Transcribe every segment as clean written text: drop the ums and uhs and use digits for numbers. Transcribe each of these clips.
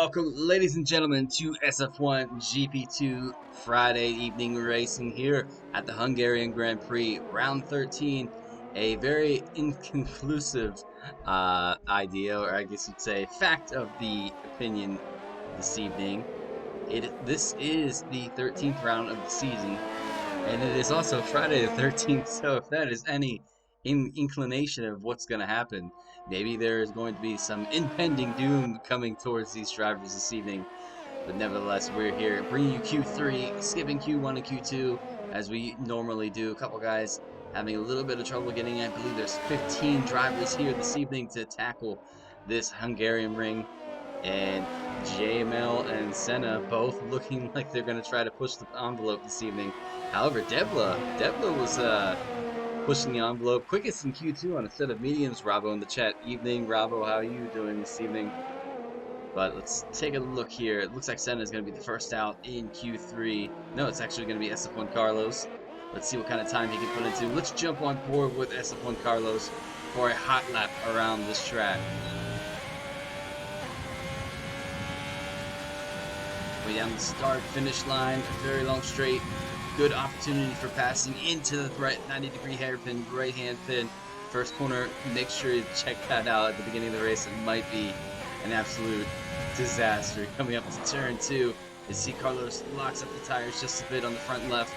Welcome, ladies and gentlemen, to SF1 GP2 Friday evening racing here at the Hungarian Grand Prix, round 13. A very inconclusive idea, or I guess you'd say fact of the opinion this evening. This is the 13th round of the season, and it is also Friday the 13th, so if that is any inclination of what's going to happen, maybe there is going to be some impending doom coming towards these drivers this evening. But nevertheless, we're here bringing you Q3, skipping Q1 and Q2 as we normally do. A couple guys having a little bit of trouble getting in. I believe there's 15 drivers here this evening to tackle this Hungarian ring. And JML and Senna both looking like they're going to try to push the envelope this evening. However, Debla was pushing the envelope quickest in Q2 on a set of mediums. Rabo in the chat. Evening, Rabo, how are you doing this evening? But let's take a look here. It looks like Senna is going to be the first out in Q3. No, it's actually going to be SF1 Carlos. Let's see what kind of time he can put into. Let's jump on board with SF1 Carlos for a hot lap around this track. Way down the start-finish line, a very long straight. Good opportunity for passing into the 90-degree hairpin, right-hand pin. First corner, make sure you check that out at the beginning of the race. It might be an absolute disaster. Coming up to turn 2, you see Carlos locks up the tires just a bit on the front left.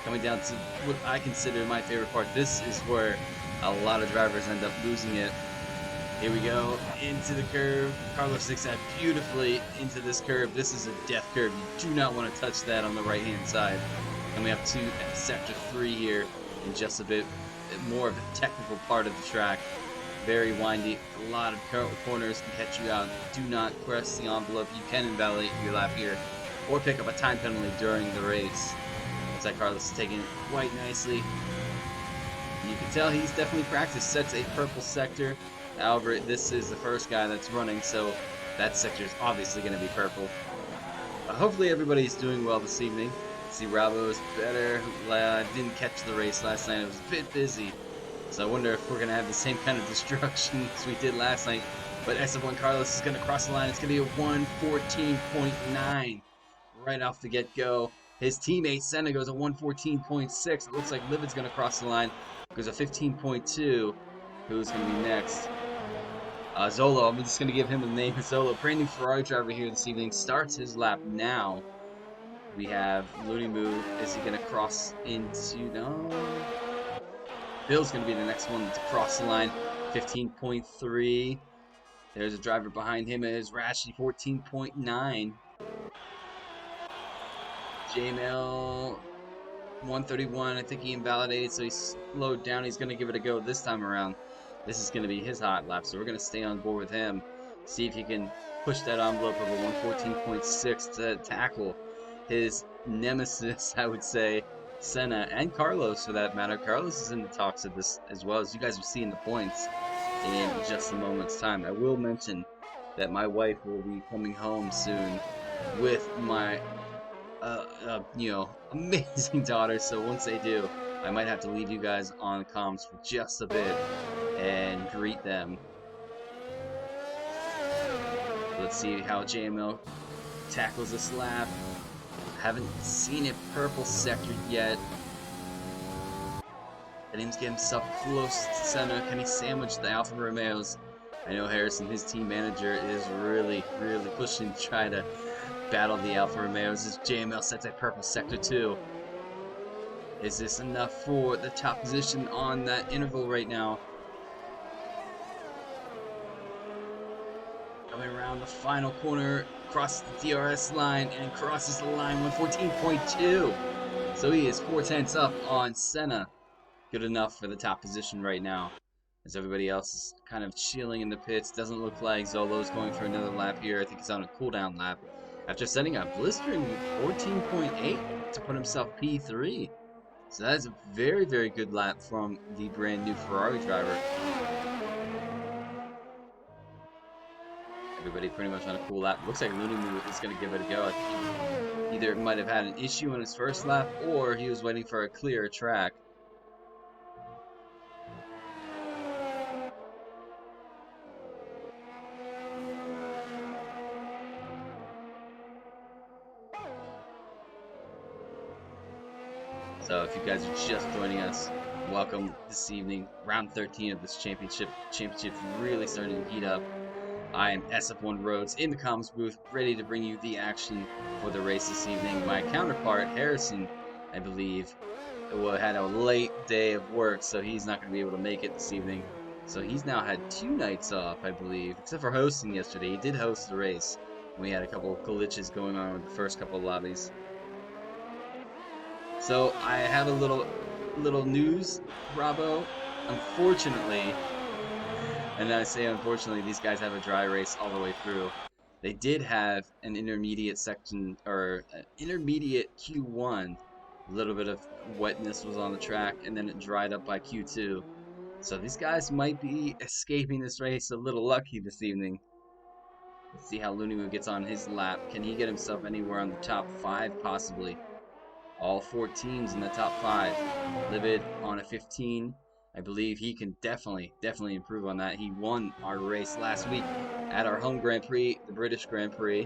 Coming down to what I consider my favorite part. This is where a lot of drivers end up losing it. Here we go, into the curve. Carlos sticks that beautifully into this curve. This is a death curve. You do not want to touch that on the right-hand side. Coming up to sector 3 here in just a bit more of a technical part of the track. Very windy, a lot of corners can catch you out. Do not press the envelope. You can invalidate your lap here or pick up a time penalty during the race. Looks like Carlos is taking it quite nicely. You can tell he's definitely practiced. Sets a purple sector. However, this is the first guy that's running, so that sector is obviously going to be purple. Hopefully everybody's doing well this evening. See, Rabo is better. Didn't catch the race last night. It was a bit busy. So I wonder if we're going to have the same kind of destruction as we did last night. But SF1 Carlos is going to cross the line. It's going to be a 1:14.9 right off the get-go. His teammate Senna goes a 1:14.6. It looks like Livid's going to cross the line. Goes a 15.2. Who's going to be next? Zolo, I'm just going to give him the name Zolo. Brand new Ferrari driver here this evening. Starts his lap now. We have Looney Moo. Is he going to cross into... No. Bill's going to be the next one to cross the line. 15.3. There's a driver behind him. It is Rashi, 14.9. JML, 131. I think he invalidated, so he slowed down. He's going to give it a go this time around. This is going to be his hot lap, so we're going to stay on board with him. See if he can push that envelope of a 1:14.6 to tackle his nemesis, I would say, Senna, and Carlos for that matter. Carlos is in the talks of this as well, as you guys will see in the points in just a moment's time. I will mention that my wife will be coming home soon with my amazing daughter, so once they do, I might have to leave you guys on comms for just a bit and greet them. Let's see how JML tackles this lap. Haven't seen it purple sector yet. Let him get himself close to center. Can he sandwich the Alfa Romeos? I know Harrison, his team manager, is really pushing to try to battle the Alfa Romeos as JML sets a purple sector too. Is this enough for the top position on that interval right now? Coming around the final corner, crosses the DRS line and crosses the line 1:14.2. So he is 4/10 up on Senna. Good enough for the top position right now, as everybody else is kind of chilling in the pits. Doesn't look like Zolo's going for another lap here. I think he's on a cooldown lap after setting a blistering 14.8 to put himself P3. So that's a very good lap from the brand new Ferrari driver. Everybody pretty much on a cool lap. Looks like Looney Moo is going to give it a go. He either might have had an issue in his first lap, or he was waiting for a clearer track. So if you guys are just joining us, welcome this evening. Round 13 of this championship. Championship's really starting to heat up. I am SF1 Rhodes in the comms booth, ready to bring you the action for the race this evening. My counterpart, Harrison, I believe, had a late day of work, so he's not going to be able to make it this evening. So he's now had 2 nights off, I believe, except for hosting yesterday. He did host the race. We had a couple of glitches going on with the first couple of lobbies. So I have a little news, Bravo. Unfortunately, and I say unfortunately, these guys have a dry race all the way through. They did have an intermediate section, or intermediate Q1. A little bit of wetness was on the track, and then it dried up by Q2. So these guys might be escaping this race a little lucky this evening. Let's see how Looney gets on his lap. Can he get himself anywhere on the top 5, possibly? All 4 teams in the top 5. Livid on a 15. I believe he can definitely improve on that. He won our race last week at our home Grand Prix, the British Grand Prix.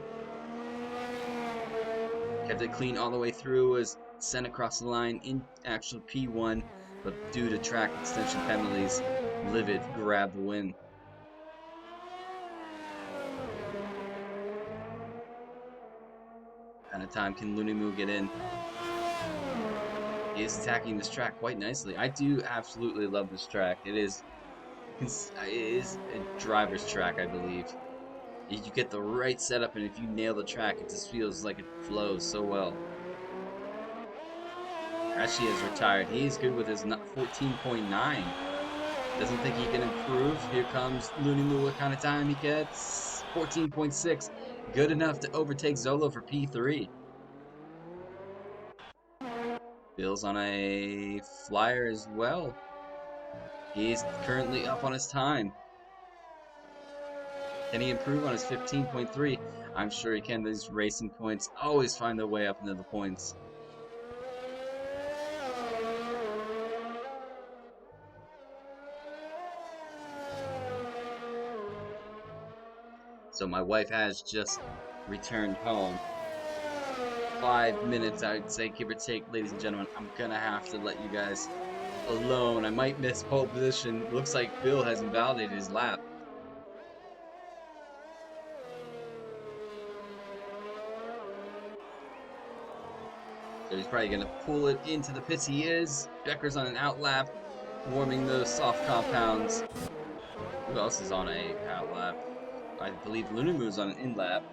Kept it clean all the way through, was sent across the line in actual P1, but due to track extension penalties, Livid grabbed the win. What kind of time can Lunimu get in? He is attacking this track quite nicely. I do absolutely love this track. It is a driver's track, I believe. If you get the right setup and if you nail the track, it just feels like it flows so well. Actually has retired. He is good with his 14.9. Doesn't think he can improve. Here comes Lunimu. What kind of time he gets? 14.6. Good enough to overtake Zolo for P3. Bill's on a flyer as well. He's currently up on his time. Can he improve on his 15.3? I'm sure he can. These racing points always find their way up into the points. So my wife has just returned home. 5 minutes, I'd say, give or take, ladies and gentlemen. I'm gonna have to let you guys alone. I might miss pole position. Looks like Bill has invalidated his lap. So he's probably gonna pull it into the pits. He is. Becker's on an out lap, warming those soft compounds. Who else is on a out lap? I believe Lunimu's on an in lap.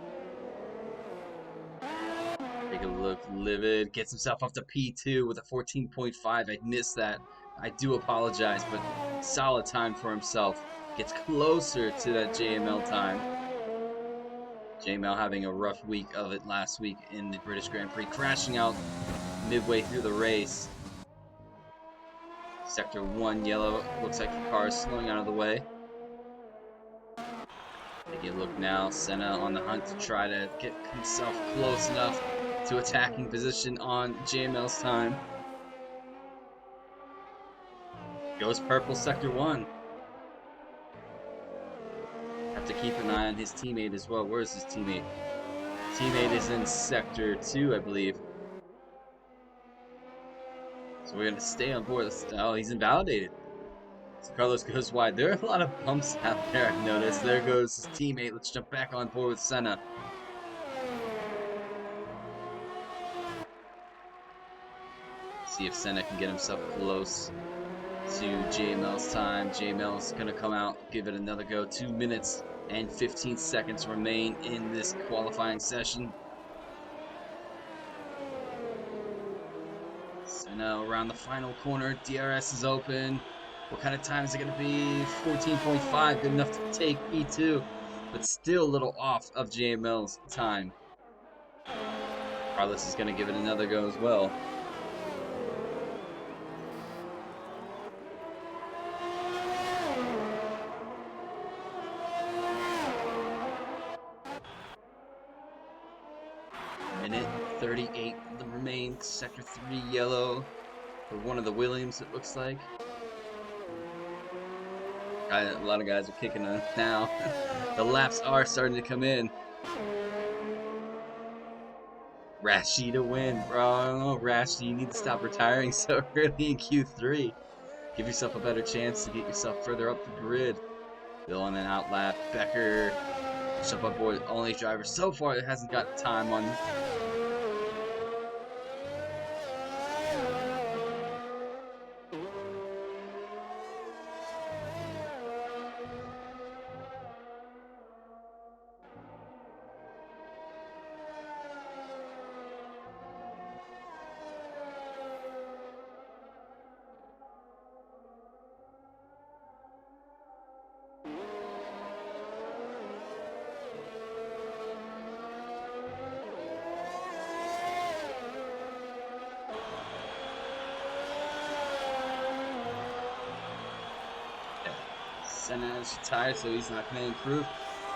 Take a look. Livid gets himself up to P2 with a 14.5. I missed that. I do apologize, but solid time for himself. Gets closer to that JML time. JML having a rough week of it last week in the British Grand Prix, crashing out midway through the race. Sector 1 yellow. Looks like the car is slowing out of the way. Take a look now. Senna on the hunt to try to get himself close enough to attacking position on JML's time. Goes purple sector 1. Have to keep an eye on his teammate as well. Where is his teammate? Teammate is in sector 2, I believe. So we're going to stay on board. Oh, he's invalidated. So Carlos goes wide. There are a lot of bumps out there, I've noticed. There goes his teammate. Let's jump back on board with Senna. See if Senna can get himself close to JML's time. JML's going to come out, give it another go. 2 minutes and 15 seconds remain in this qualifying session. Senna around the final corner. DRS is open. What kind of time is it going to be? 14.5, good enough to take E2, but still a little off of JML's time. Carlos is going to give it another go as well. Minute 38 remain. Sector 3 yellow for one of the Williams, it looks like. A lot of guys are kicking on now. The laps are starting to come in. Rashi to win, bro. Rashi, you need to stop retiring so early in Q3. Give yourself a better chance to get yourself further up the grid. Bill on an outlap. Becker, jump on board. Only driver so far that hasn't got time on. Senna's retired, so he's not going to improve.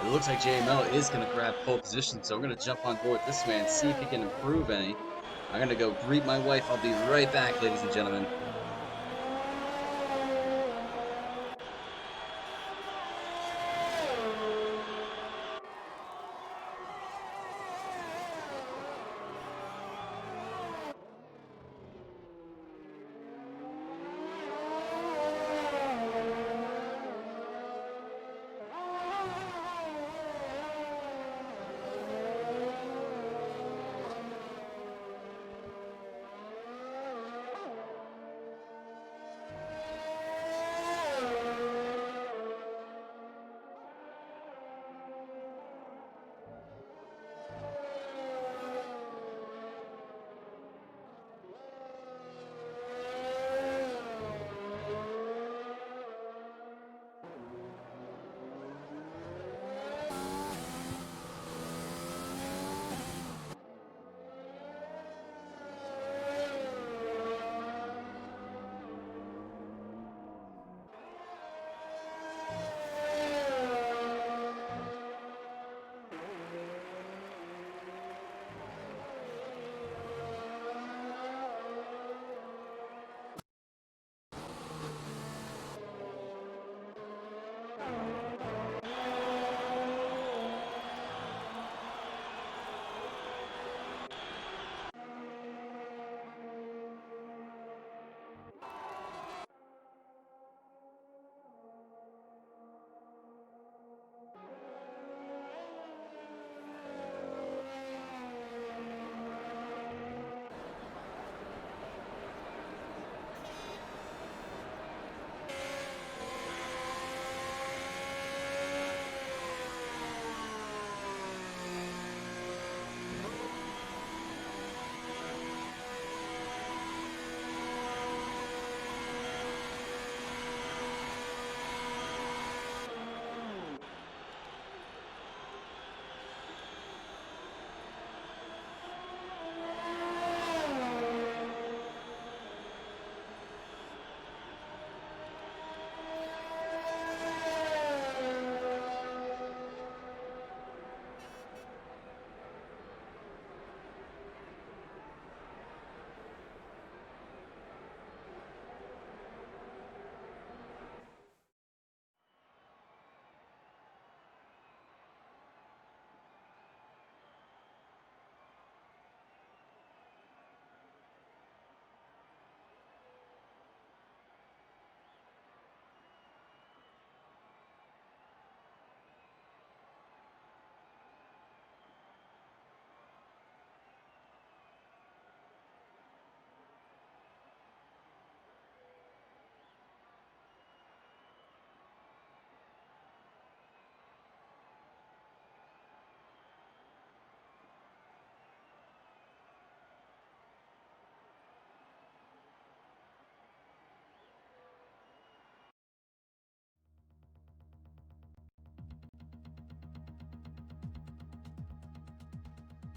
It looks like JML is going to grab pole position, so we're going to jump on board this way and see if he can improve any. I'm going to go greet my wife. I'll be right back, ladies and gentlemen.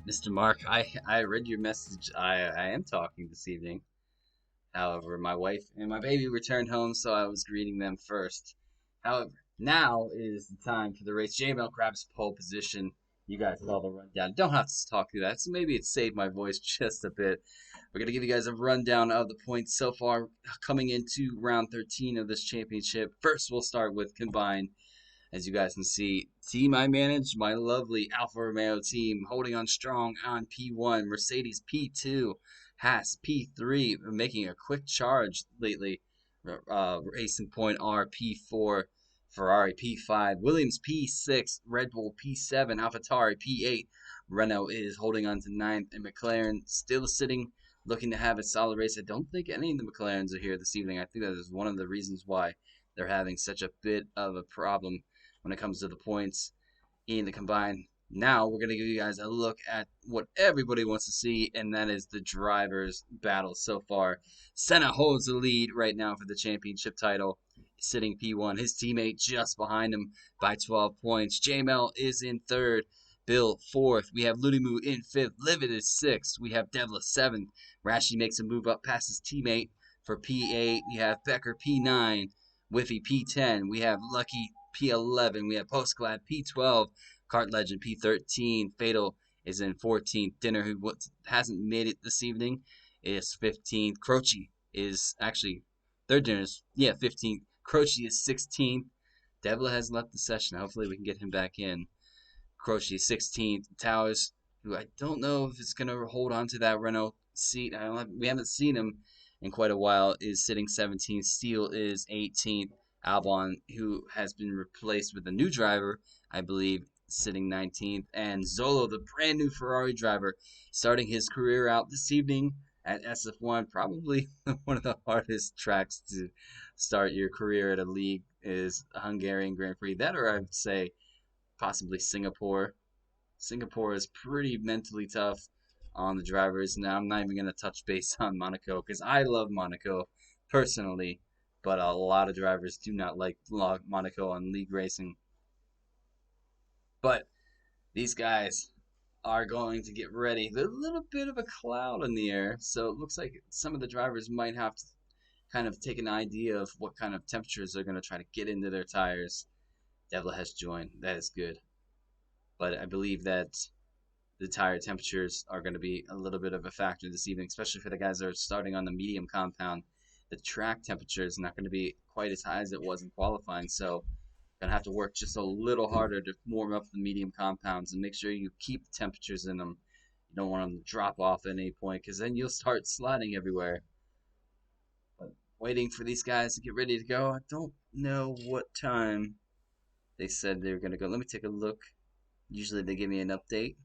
Mr. Mark, I read your message. I am talking this evening. However, my wife and my baby returned home, so I was greeting them first. However, now is the time for the race. JML grabs pole position. You guys saw the rundown. Don't have to talk through that, so maybe it saved my voice just a bit. We're going to give you guys a rundown of the points so far coming into round 13 of this championship. First, we'll start with combined. As you guys can see, team I manage, my lovely Alfa Romeo team, holding on strong on P1, Mercedes P2, Haas P3, making a quick charge lately. Racing Point R P4, Ferrari P5, Williams P6, Red Bull P7, AlphaTauri P8. Renault is holding on to ninth, and McLaren still sitting, looking to have a solid race. I don't think any of the McLarens are here this evening. I think that is one of the reasons why they're having such a bit of a problem when it comes to the points in the combined. Now we're going to give you guys a look at what everybody wants to see, and that is the drivers' battle so far. Senna holds the lead right now for the championship title, sitting P1. His teammate just behind him by 12 points. JML is in third. Bill fourth. We have Ludimu in fifth. Livid is sixth. We have Devla seventh. Rashi makes a move up past his teammate for P8. We have Becker P9. Whiffy P10. We have Lucky P11. We have Postglad P12. Kart Legend P13. Fatal is in 14th. Dinner, who hasn't made it this evening, is 15th. Croce is actually third dinner is 15th. Croce is 16th. Devla has left the session. Hopefully we can get him back in. Croce 16th. Towers, who I don't know if it's gonna hold on to that Renault seat. We haven't seen him in quite a while. Is sitting 17th. Steele is 18th. Albon, who has been replaced with a new driver, I believe, sitting 19th. And Zolo, the brand new Ferrari driver, starting his career out this evening at SF1. Probably one of the hardest tracks to start your career at a league is a Hungarian Grand Prix. That, or I would say possibly Singapore. Singapore is pretty mentally tough on the drivers. Now, I'm not even going to touch base on Monaco because I love Monaco personally, but a lot of drivers do not like Monaco on league racing. But these guys are going to get ready. There's a little bit of a cloud in the air, so it looks like some of the drivers might have to kind of take an idea of what kind of temperatures they're going to try to get into their tires. Devla has joined. That is good. But I believe that the tire temperatures are going to be a little bit of a factor this evening, especially for the guys that are starting on the medium compound. The track temperature is not going to be quite as high as it was in qualifying, so going to have to work just a little harder to warm up the medium compounds and make sure you keep the temperatures in them. You don't want them to drop off at any point because then you'll start sliding everywhere. But waiting for these guys to get ready to go. I don't know what time they said they were going to go. Let me take a look. Usually they give me an update.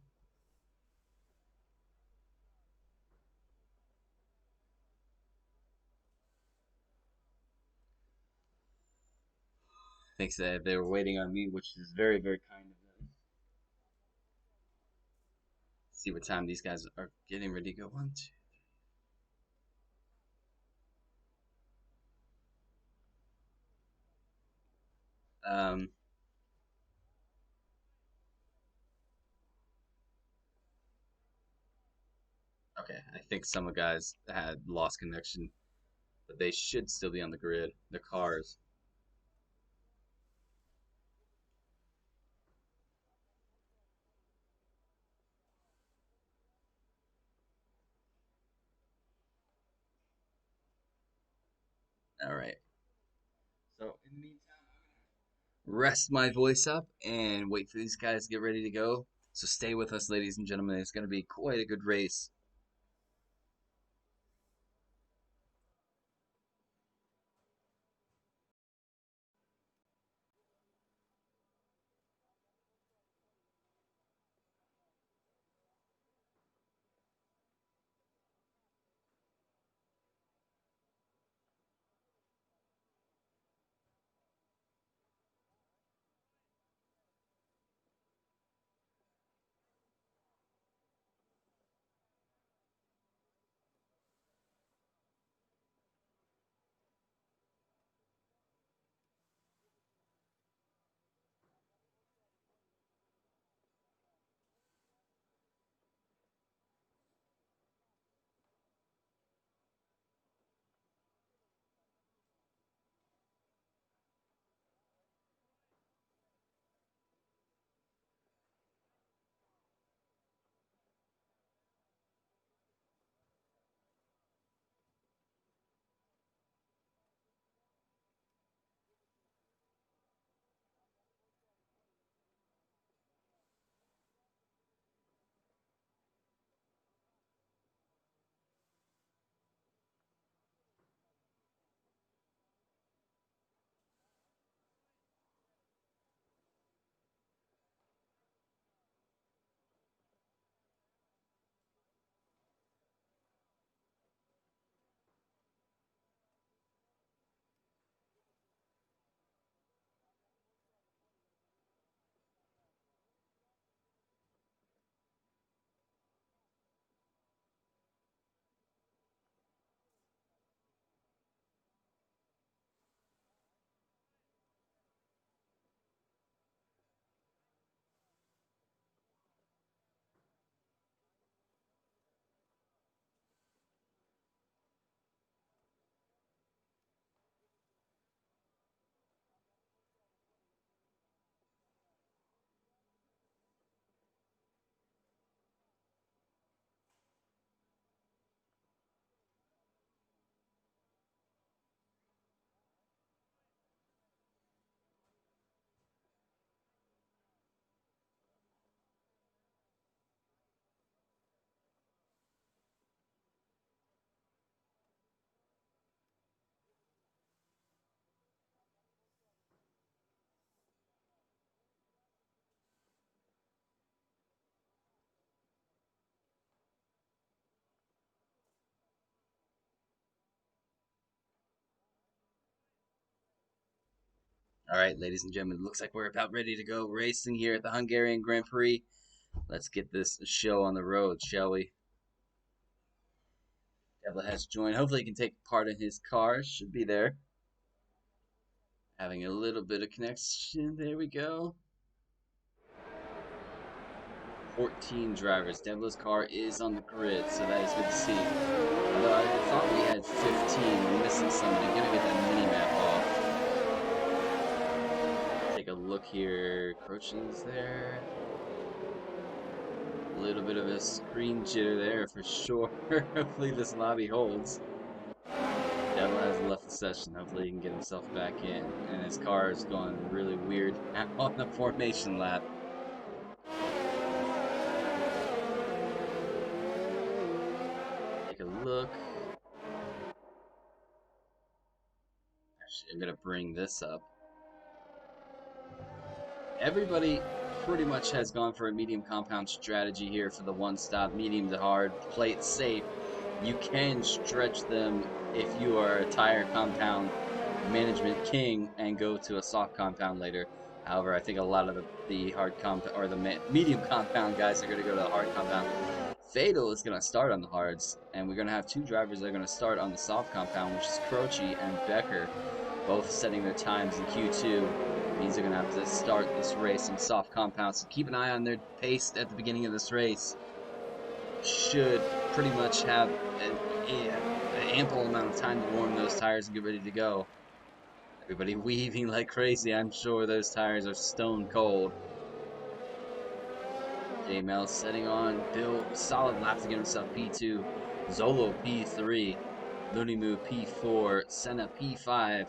Thinks that they were waiting on me, which is very, very kind of them. See what time these guys are getting ready to go. One, two. Um, okay, I think some of the guys had lost connection, but they should still be on the grid. The cars. All right. So in the meantime, rest my voice up and wait for these guys to get ready to go. So stay with us, ladies and gentlemen. It's going to be quite a good race. All right, ladies and gentlemen, looks like we're about ready to go racing here at the Hungarian Grand Prix. Let's get this show on the road, shall we? Devil has joined. Hopefully he can take part in his car. Should be there. Having a little bit of connection. There we go. 14 drivers. Devil's car is on the grid, so that is good to see. Although I thought we had 15. We're missing somebody. Gonna get that mini-map off. Take a look here. Croce's there. A little bit of a screen jitter there for sure. Hopefully this lobby holds. Devil has left the session. Hopefully he can get himself back in. And his car is going really weird on the formation lap. Take a look. Actually, I'm going to bring this up. Everybody pretty much has gone for a medium compound strategy here for the one-stop, medium to hard, play it safe. You can stretch them if you are a tire compound management king and go to a soft compound later. However, I think a lot of the hard compound or the medium compound guys are going to go to the hard compound. Fatal is going to start on the hards, and we're going to have two drivers that are going to start on the soft compound, which is Croce and Becker, both setting their times in Q2. Means they're going to have to start this race in soft compound, so keep an eye on their pace at the beginning of this race. Should pretty much have an ample amount of time to warm those tires and get ready to go. Everybody weaving like crazy. I'm sure those tires are stone cold. JML setting on. Bill, solid lap to get himself P2. Zolo P3. Lunimu P4. Senna P5.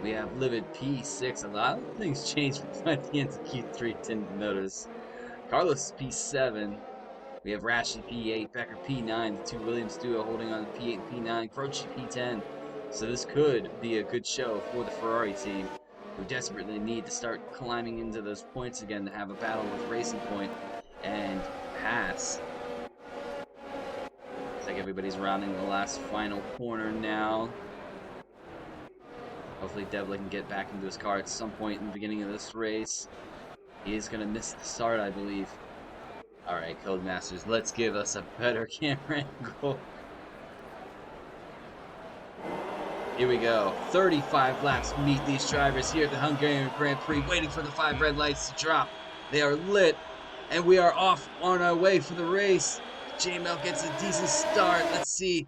We have Livid P6. A lot of things changed at the end of Q3. Didn't notice. Carlos P7. We have Rashi P8, Becker P9, the two Williams duo holding on to P8 and P9, Croce P10. So this could be a good show for the Ferrari team, who desperately need to start climbing into those points again to have a battle with Racing Point and pass. Looks like everybody's rounding the last final corner now. Hopefully Devlin can get back into his car at some point in the beginning of this race. He is going to miss the start, I believe. Alright, Codemasters, let's give us a better camera angle. Here we go. 35 laps meet these drivers here at the Hungarian Grand Prix, waiting for the 5 red lights to drop. They are lit, and we are off on our way for the race. JML gets a decent start. Let's see.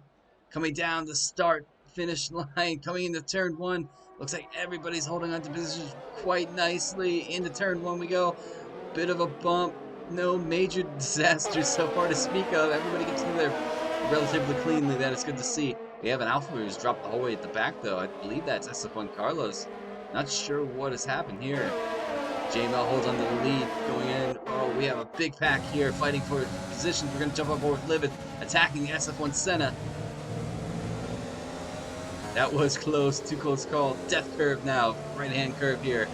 Coming down the start-finish line, coming into turn 1. Looks like everybody's holding on to positions quite nicely. Into turn 1 we go. Bit of a bump. No major disasters so far to speak of. Everybody gets through there relatively cleanly. That is good to see. We have an Alpha who's dropped the whole way at the back, though. I believe that's Esteban Carlos. Not sure what has happened here. JML holds on to the lead going in. Oh, we have a big pack here fighting for positions. We're going to jump on board with Livid, attacking the SF1 Senna. That was close. Too close call. Death curve now. Right-hand curve here.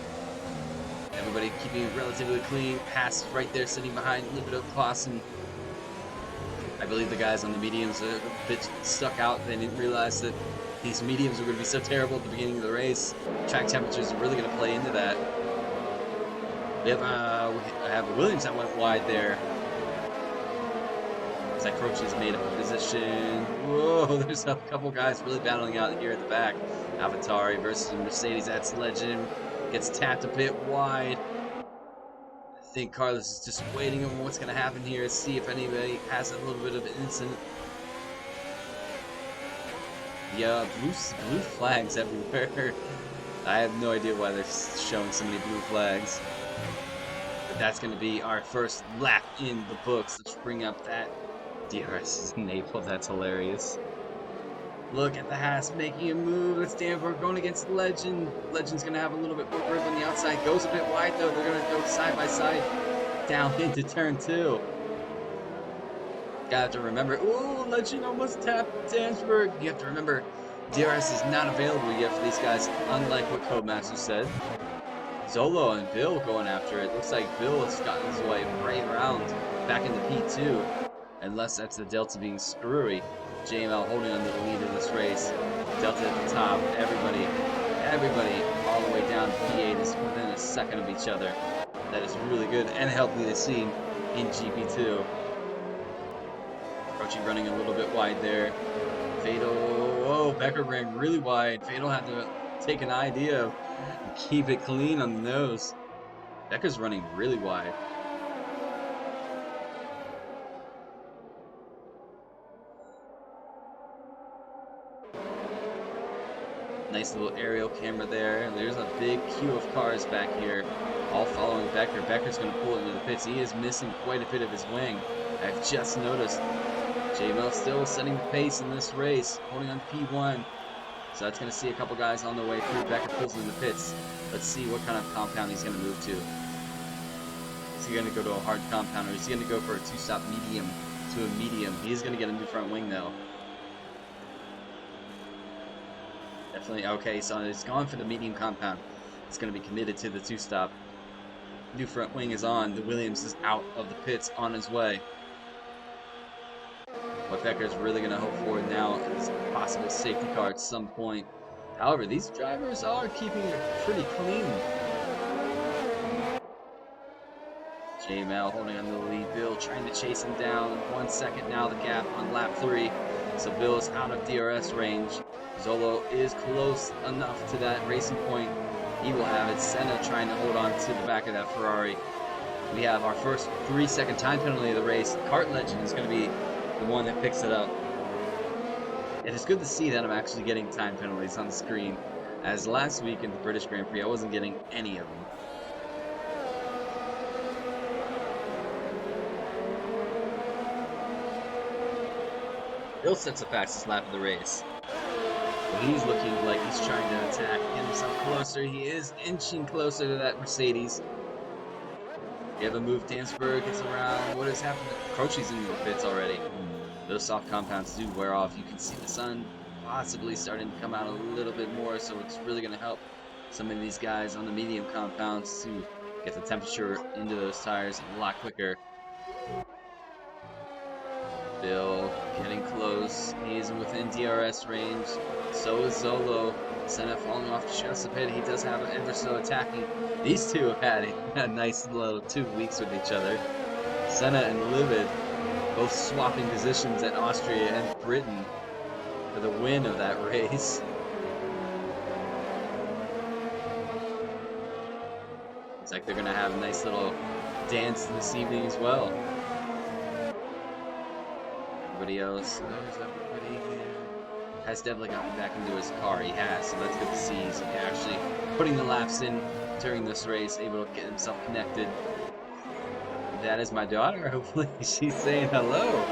Everybody keeping it relatively clean. Pass right there, sitting behind Libido Clausen. I believe the guys on the mediums are a bit stuck out. They didn't realize that these mediums were going to be so terrible at the beginning of the race. Track temperatures are really going to play into that. We have Williams that went wide there. Looks like Croce's made up a position. Whoa, there's a couple guys really battling out here at the back. Avatari versus Mercedes. That's Legend. Gets tapped a bit wide. I think Carlos is just waiting on what's going to happen here. See if anybody has a little bit of an incident. Yeah, blue flags everywhere. I have no idea why they're showing so many blue flags. But that's going to be our first lap in the books. Let's bring up that DRS is enabled. That's hilarious. Look at the Haas making a move. It's Danforth going against Legend. Legend's going to have a little bit more grip on the outside. Goes a bit wide, though. They're going to go side by side down into turn 2. Got to remember. Ooh, Legend almost tapped Danforth. You have to remember, DRS is not available yet for these guys, unlike what Codemaster said. Zolo and Bill going after it. Looks like Bill has gotten his way right around back into P2. Unless that's the Delta being screwy. JML holding on to the lead in this race. Delta at the top. Everybody Everybody all the way down to P8 is within a second of each other. That is really good and healthy to see in GP2. Prix running a little bit wide there. Fatal, whoa, Becker ran really wide. Fatal had to take an idea of keep it clean on the nose. Becker's running really wide. Nice little aerial camera there. There's a big queue of cars back here, all following Becker. Becker's going to pull into the pits. He is missing quite a bit of his wing. I've just noticed. JML still setting the pace in this race, holding on to P1. So that's going to see a couple guys on the way through. Becker pulls in the pits. Let's see what kind of compound he's going to move to. Is he going to go to a hard compound, or is he going to go for a two-stop medium to a medium? He's going to get a new front wing, though. Definitely, okay, so it's gone for the medium compound. It's going to be committed to the two-stop. New front wing is on. The Williams is out of the pits on his way. What Becker's really going to hope for now is a possible safety car at some point. However, these drivers are keeping it pretty clean. JML holding on to the lead. Bill trying to chase him down. 1 second now, the gap on lap 3. So Bill is out of DRS range. Zolo is close enough to that racing point. He will have it. Senna trying to hold on to the back of that Ferrari. We have our first 3-second time penalty of the race. Kart Legend is going to be the one that picks it up. It is good to see that I'm actually getting time penalties on the screen, as last week in the British Grand Prix I wasn't getting any of them. Bill sets the fastest lap of the race. But he's looking like he's trying to attack, get himself closer. He is inching closer to that Mercedes. You have a move. Dansberg gets around. What is happening? Croce's in the pits already. Those soft compounds do wear off. You can see the sun possibly starting to come out a little bit more, so it's really going to help some of these guys on the medium compounds to get the temperature into those tires a lot quicker. Bill getting close. He's within DRS range. So is Zolo. Senna falling off just a bit. He does have an ever so attacking. These two have had a nice little 2 weeks with each other. Senna and Livid both swapping positions at Austria and Britain for the win of that race. Looks like they're going to have a nice little dance this evening as well. Everybody else, there's everybody here. Has definitely gotten back into his car. He has, so that's good to see. He's actually putting the laps in during this race, able to get himself connected. That is my daughter. Hopefully she's saying hello.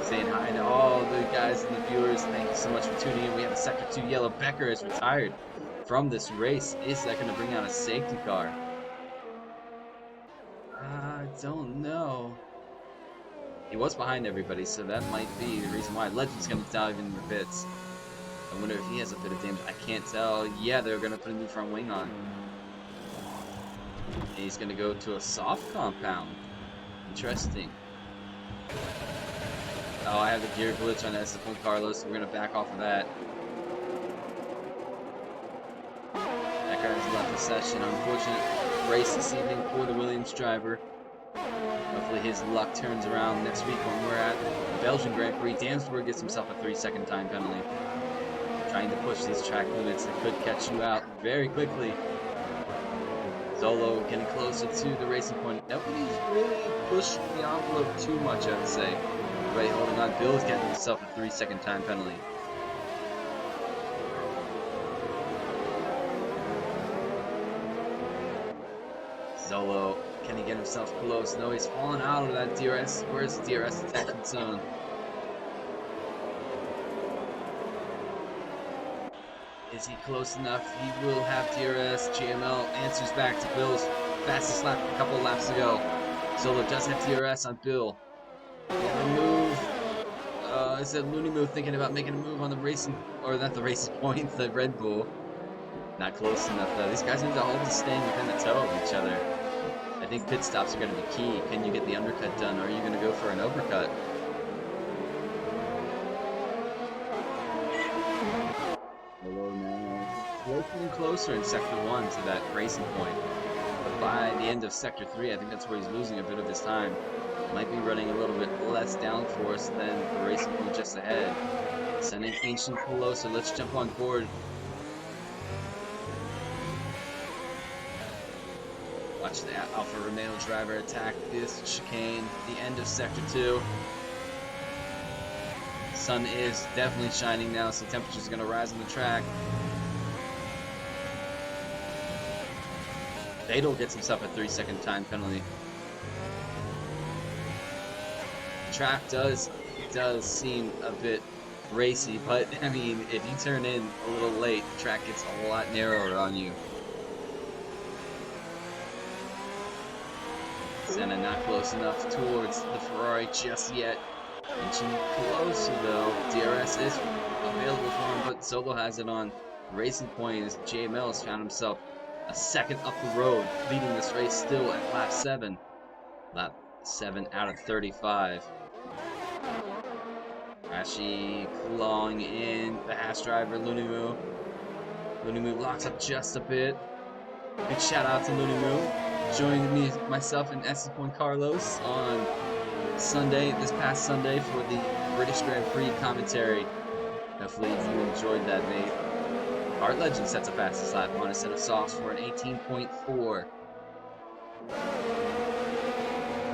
Saying hi to all the guys and the viewers. Thank you so much for tuning in. We have a Sector 2 yellow. Becker is retired from this race. Is that going to bring out a safety car? I don't know. He was behind everybody, so that might be the reason why. Legend's going to dive into the pits. I wonder if he has a bit of damage. I can't tell. Yeah, they're going to put a new front wing on. And he's going to go to a soft compound. Interesting. Oh, I have the gear glitch on Esteban Carlos, so we're going to back off of that. Becker has left the session. Unfortunate race this evening for the Williams driver. Hopefully his luck turns around next week when we're at the Belgian Grand Prix. Dansberg gets himself a 3-second time penalty. Trying to push these track limits that could catch you out very quickly. Zolo getting closer to the racing point. Nobody's really pushed the envelope too much, I would say. Everybody holding on. Bill's getting himself a 3-second time penalty. Zolo, can he get himself close? No, he's falling out of that DRS. Where's the DRS detection zone? Is he close enough? He will have DRS. GML answers back to Bill's fastest lap a couple laps ago. Zolo does have DRS on Bill. And the move. Is that Looney Move thinking about making a move on the racing, or not the racing point, the Red Bull? Not close enough though. These guys need to hold the staying within the toe of each other. I think pit stops are going to be key. Can you get the undercut done, or are you going to go for an overcut? getting closer in Sector 1 to that racing point. But by the end of Sector 3, I think that's where he's losing a bit of his time. Might be running a little bit less downforce than the racing point just ahead. Sending Ancient closer. Let's jump on board. Watch the Alfa Romeo driver attack this chicane. The end of Sector 2. Sun is definitely shining now, so temperature's going to rise on the track. Vadel gets himself a 3-second time penalty. The track does seem a bit racy, but I mean, if you turn in a little late, the track gets a lot narrower on you. Senna not close enough towards the Ferrari just yet. Inching closer though. DRS is available for him, but Solo has it on racing point as JML has found himself a second up the road, leading this race still at lap 7. Lap 7 out of 35. Rashi clawing in the Haas driver, Lunimu. Lunimu locks up just a bit. Big shout out to Lunimu. Joining myself and Esteban Carlos on this past Sunday for the British Grand Prix commentary. Hopefully you enjoyed that, mate. Art Legend sets a fastest lap on a set of softs for an 18.4.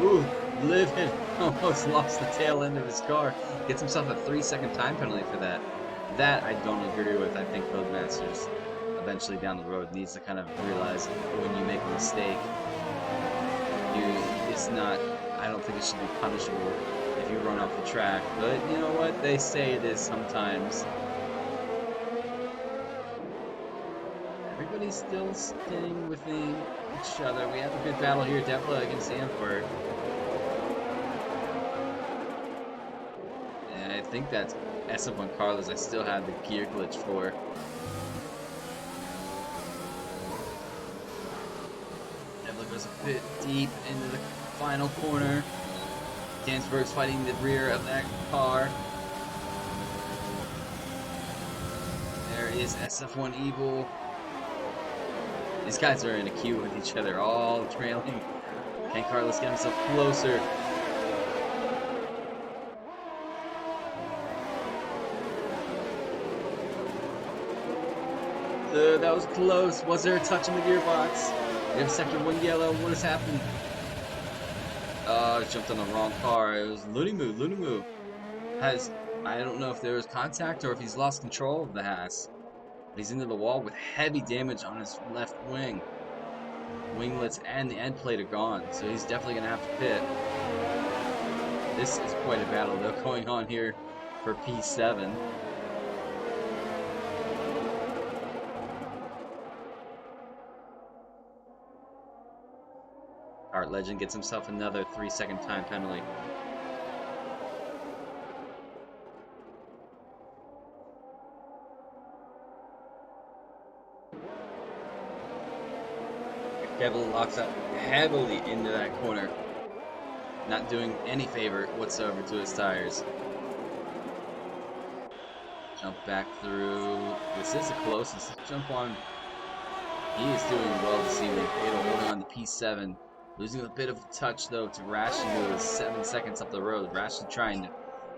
Ooh, Livin almost lost the tail end of his car. Gets himself a 3-second time penalty for that. That I don't agree with. I think Codemasters eventually down the road needs to kind of realize when you make a mistake, I don't think it should be punishable if you run off the track, but you know what, they say it is sometimes. Everybody's still staying within each other. We have a good battle here, Devla against Antwerp. And I think that's Esteban Carlos I still have the gear glitch for. Goes a bit deep into the final corner. Dansberg's fighting the rear of that car. There is SF1 Evil. These guys are in a queue with each other, all trailing. Can Carlos get himself closer? That was close. Was there a touch in the gearbox? We have Sector 1 yellow. What has happened? I jumped on the wrong car. It was Lunimu. Lunimu I don't know if there was contact or if he's lost control of the Haas. But he's into the wall with heavy damage on his left wing. Winglets and the end plate are gone, so he's definitely going to have to pit. This is quite a battle, though, going on here for P7. Art Legend gets himself another 3-second time penalty. Devil locks up heavily into that corner, not doing any favor whatsoever to his tires. Jump back through. This is the closest. Jump on. He is doing well this evening. Fatal holding on to P7. Losing a bit of touch, though, to Rashi, who is 7 seconds up the road. Rashi trying to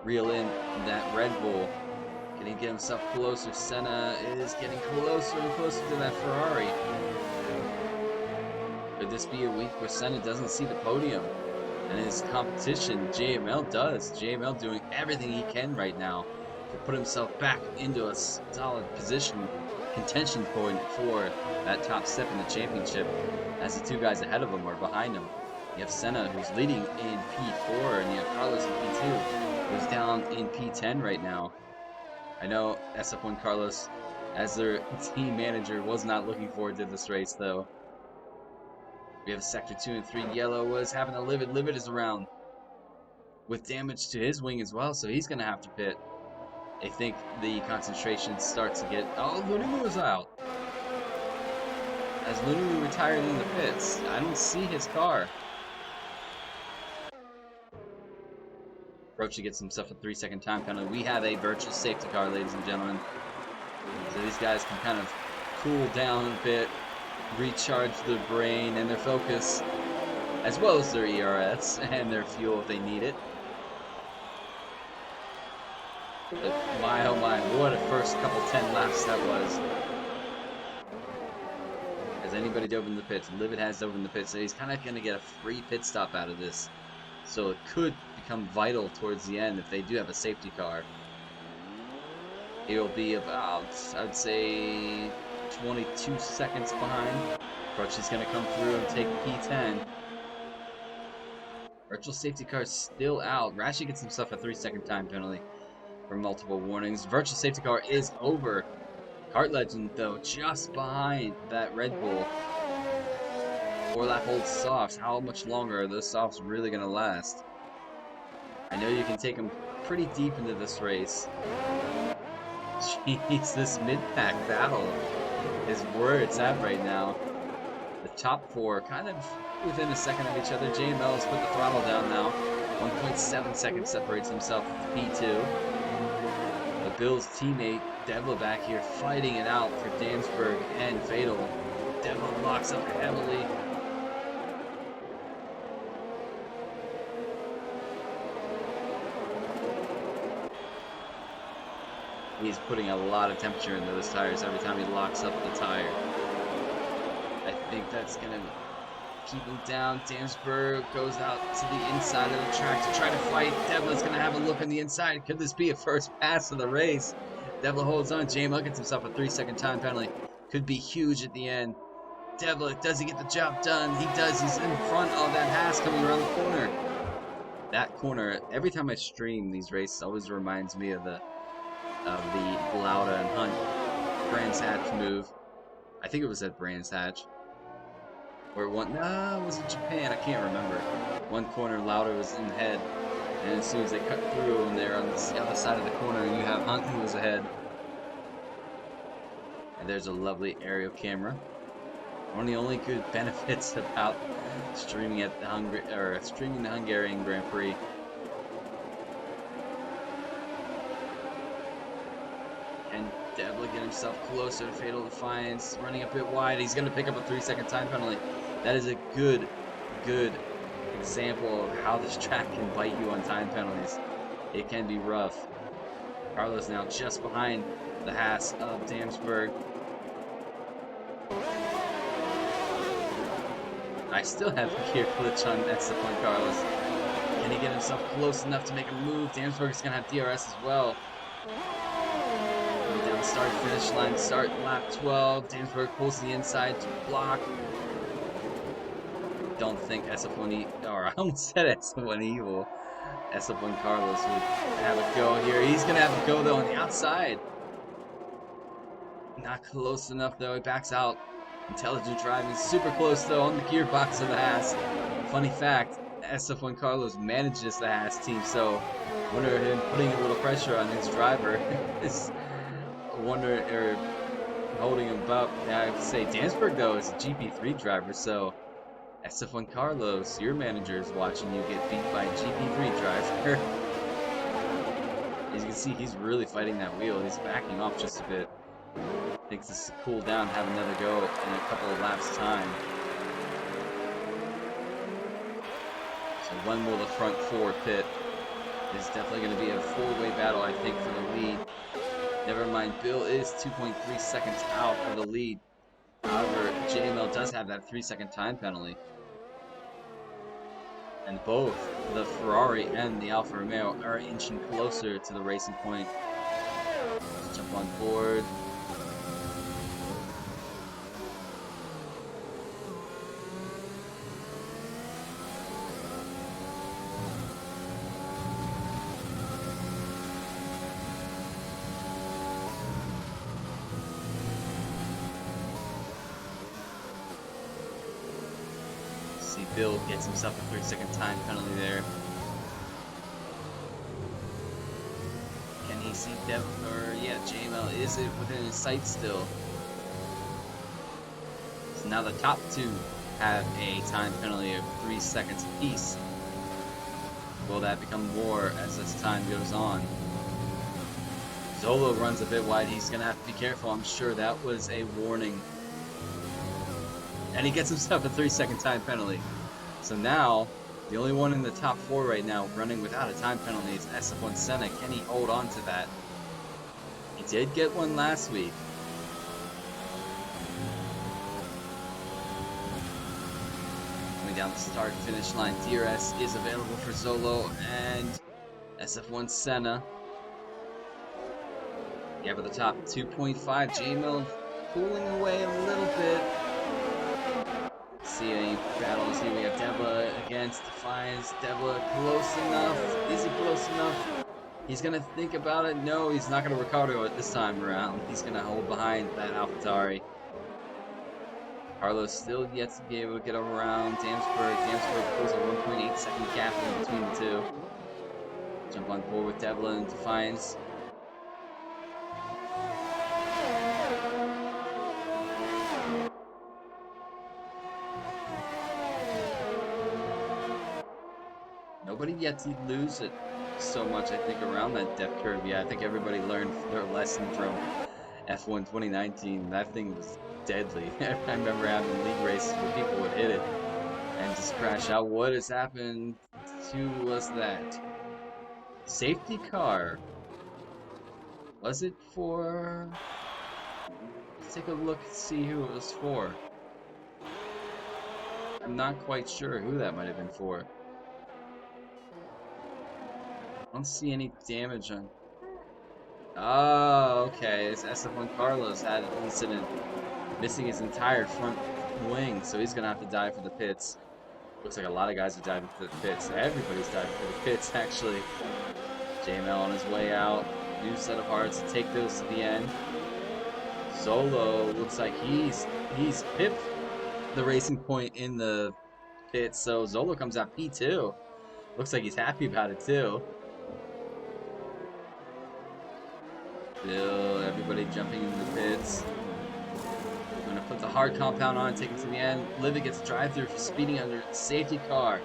reel in that Red Bull. Can he get himself closer? Senna is getting closer and closer to that Ferrari. Could this be a week where Senna doesn't see the podium? And his competition, JML, does. JML doing everything he can right now to put himself back into a solid position, contention point for that top step in the championship, as the two guys ahead of him are behind him. You have Senna, who's leading in P4, and you have Carlos in P2, who's down in P10 right now. I know SF1 Carlos, as their team manager, was not looking forward to this race, though. We have Sector 2 and 3 yellow. Was having a Livid. Livid is around with damage to his wing as well, so he's going to have to pit. I think the concentration starts to get... Oh, Lunimu is out. As Lunimu retired in the pits, I don't see his car. Rocha gets himself a 3-second time penalty. We have a virtual safety car, ladies and gentlemen. So these guys can kind of cool down a bit, recharge their brain and their focus, as well as their ERS and their fuel if they need it. But my oh my, what a first couple 10 laps that was. Has anybody opened the pits? Livid has opened the pits, so he's kind of going to get a free pit stop out of this. So it could become vital towards the end if they do have a safety car. He'll be about, I'd say, 22 seconds behind. Prix is going to come through and take P10. Virtual safety car is still out. Rashi gets himself a 3-second time penalty for multiple warnings. Virtual safety car is over. Kart Legend, though, just behind that Red Bull. 4-lap old softs. How much longer are those softs really going to last? I know you can take them pretty deep into this race. Jeez, this mid-pack battle is where it's at right now. The top four kind of within a second of each other. JML has put the throttle down now. 1.7 seconds separates himself with P2. But Bill's teammate, Devla, back here fighting it out for Dansberg and Fatal. Devla locks up heavily. He's putting a lot of temperature into those tires every time he locks up the tire. I think that's going to keep him down. Dansberg goes out to the inside of the track to try to fight. Devla's going to have a look on the inside. Could this be a first pass of the race? Devla holds on. JML gets himself a 3-second time penalty. Could be huge at the end. Devla, does he get the job done? He does. He's in front of that Haas coming around the corner. That corner, every time I stream these races, always reminds me of the Lauda and Hunt Brands Hatch move. I think it was at Brands Hatch. Or one, no, it was in Japan, I can't remember. One corner, Lauda was in head, and as soon as they cut through and they're on the other side of the corner, you have Hunt who was ahead. And there's a lovely aerial camera. One of the only good benefits about streaming at the streaming the Hungarian Grand Prix. And Devla get himself closer to Fatal Defiance, running a bit wide. He's going to pick up a 3-second time penalty. That is a good example of how this track can bite you on time penalties. It can be rough. Carlos now just behind the Haas of Dansberg. I still have a gear glitch on Esteban Carlos. Can he get himself close enough to make a move? Dansberg is going to have DRS as well. Down the start finish line, start lap 12. Dansberg pulls the inside to block. Don't think SF1 or I almost said SF1 Evil. SF1 Carlos would have a go here. He's going to have a go though on the outside. Not close enough though. He backs out. Intelligent driving, super close though on the gearbox of the Haas. Funny fact, SF1 Carlos manages the Haas team, so wonder him putting a little pressure on his driver is holding him up. Now I have to say Dansberg though is a GP3 driver, so SF1 Carlos, your manager is watching you get beat by a GP3 driver. As you can see, he's really fighting that wheel. He's backing off just a bit. Thinks this to cool down, have another go in a couple of laps time. So when will the front four pit? It's definitely going to be a four-way battle, I think, for the lead. Never mind, Bill is 2.3 seconds out of the lead. However, JML does have that 3-second time penalty. And both the Ferrari and the Alfa Romeo are inching closer to the racing point. Let's jump on board. Bill gets himself a 3-second time penalty there. Can he see JML is it within his sight still? So now the top two have a time penalty of 3 seconds apiece. Will that become more as this time goes on? Zolo runs a bit wide. He's going to have to be careful. I'm sure that was a warning. And he gets himself a 3-second time penalty. So now, the only one in the top 4 right now running without a time penalty is SF1 Senna. Can he hold on to that? He did get one last week. Coming down the start-finish line, DRS is available for Zolo and SF1 Senna. Yeah, but the top 2.5, JML pulling away a little bit. See any battles here? We have Devla against Defiance. Devla close enough. Is he close enough? He's gonna think about it. No, he's not gonna Ricardo it this time around. He's gonna hold behind that AlphaTauri. Carlos still yet to be able to get around Damsberg. Damsberg pulls a 1.8 second gap in between the two. Jump on board with Devla and Defiance. Nobody yet to lose it so much, I think, around that depth curve. Yeah, I think everybody learned their lesson from F1 2019. That thing was deadly. I remember having league races where people would hit it and just crash out. What has happened to us that? Safety car. Was it for... Let's take a look and see who it was for. I'm not quite sure who that might have been for. I don't see any damage on... Oh, okay. It's SF1 Carlos had an incident, missing his entire front wing, so he's gonna have to dive for the pits. Looks like a lot of guys are diving for the pits. Everybody's diving for the pits, actually. JML on his way out. New set of hearts to take those to the end. Zolo looks like he's pipped the racing point in the pits, so Zolo comes out P2. Looks like he's happy about it too. Still, everybody jumping into the pits. I'm gonna put the hard compound on and take it to the end. Livy gets drive-through for speeding under safety car.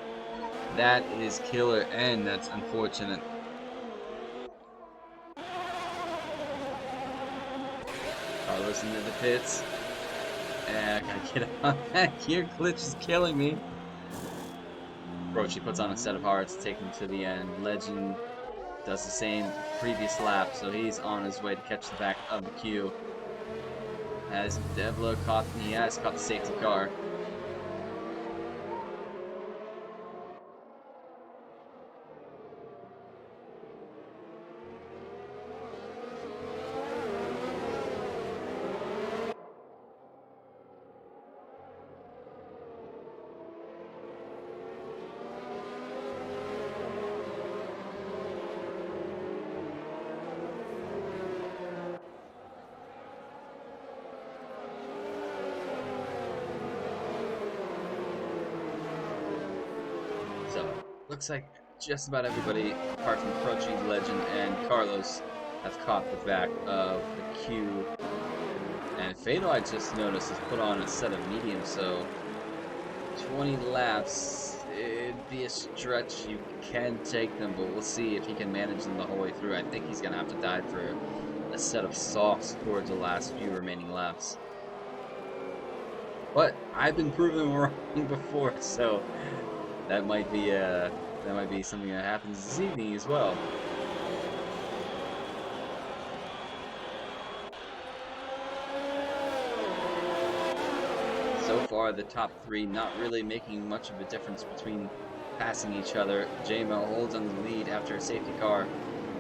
That is killer, and that's unfortunate. Carlos into the pits. I gotta get on that. Gear glitch is killing me. Prix puts on a set of hearts to take him to the end. Legend does the same previous lap, so he's on his way to catch the back of the queue. As Devla he has caught the safety car. Looks like just about everybody, apart from Prix, Legend, and Carlos, have caught the back of the queue. And Fatal, I just noticed, has put on a set of medium, so 20 laps, it'd be a stretch. You can take them, but we'll see if he can manage them the whole way through. I think he's going to have to dive for a set of softs towards the last few remaining laps. But I've been proven wrong before, so that might be something that happens this evening as well. So far, the top 3 not really making much of a difference between passing each other. JML holds on the lead after a safety car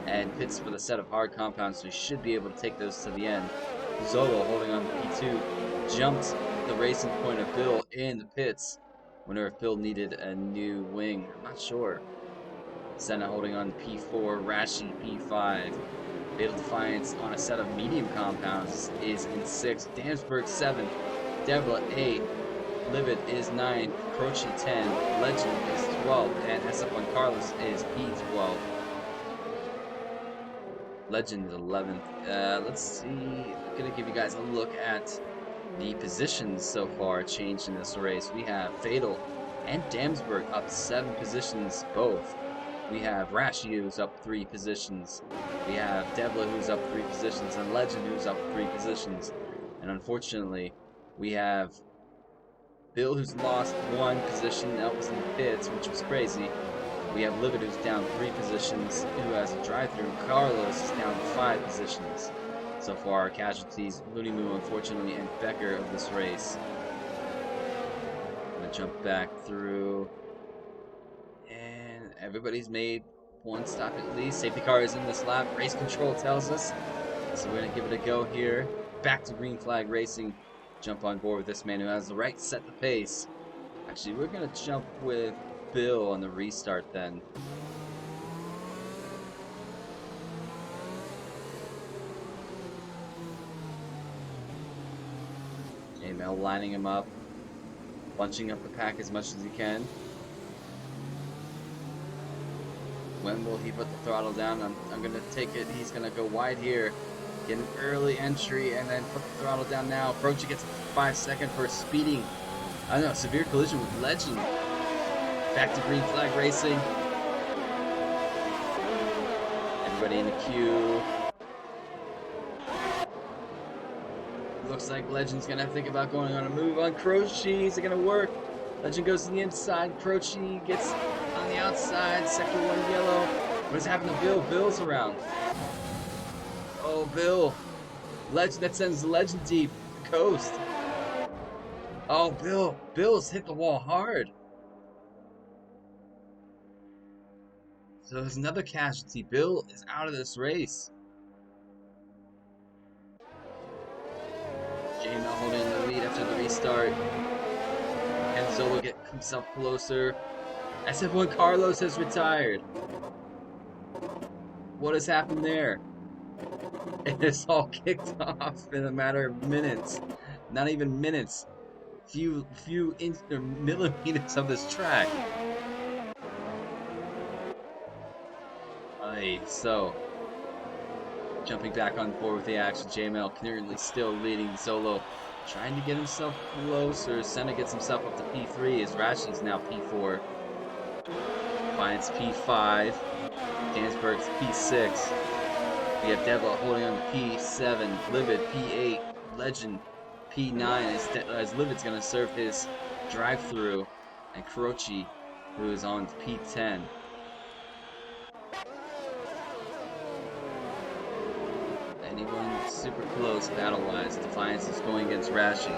and pits with a set of hard compounds, so he should be able to take those to the end. Zolo holding on to P2, jumped the racing point of Bill in the pits. Wonder if Bill needed a new wing. I'm not sure. Senna holding on to P4, Rashi P5. Fatal Defiance on a set of medium compounds is in 6th. Damsberg 7th. Devla 8th. Livid is 9th. Prix 10. Legend is 12th. And SF1 Carlos is P12. Legend is 11th. Let's see. I'm going to give you guys a look at the positions so far changed in this race. We have Fatal and Damsberg up 7 positions both. We have Rashi, who's up 3 positions. We have Devla, who's up 3 positions, and Legend, who's up 3 positions. And unfortunately, we have Bill, who's lost 1 position. That was in the pits, which was crazy. We have Livid, who's down 3 positions, who has a drive-through. Carlos is down 5 positions. So far, our casualties, Looney Moo, unfortunately, and Becker of this race. I'm going to jump back through. And everybody's made 1 stop at least. Safety car is in this lap. Race control tells us. So we're going to give it a go here. Back to green flag racing. Jump on board with this man who has the right to set the pace. Actually, we're going to jump with Bill on the restart then. Mel lining him up, bunching up the pack as much as he can. When will he put the throttle down? I'm going to take it. He's going to go wide here. Get an early entry and then put the throttle down now. Proggy gets 5 seconds for speeding. I don't know, severe collision with Legend. Back to green flag racing. Everybody in the queue. Looks like Legend's gonna have to think about going on a move on Croce. Is it gonna work? Legend goes to the inside. Croce gets on the outside. Sector 1 yellow. What is happening to Bill? Bill's around. Oh, Bill. Legend, that sends Legend deep. Coast. Oh, Bill. Bill's hit the wall hard. So there's another casualty. Bill is out of this race. Jamel holding the lead after the restart. Can Zolo get himself closer? SF1 Carlos has retired. What has happened there? It is all kicked off in a matter of minutes. Not even minutes. Few millimeters of this track. So jumping back on board with the action, JML clearly still leading. Zolo trying to get himself closer. Senna gets himself up to P3 as Rashi's now P4. Defiance P5. Dansberg's P6. We have Devla holding on to P7. Livid P8. Legend P9 as Livid's going to serve his drive-through. And Croce, who is on P10. Anyone super close battle-wise. Defiance is going against Rashi.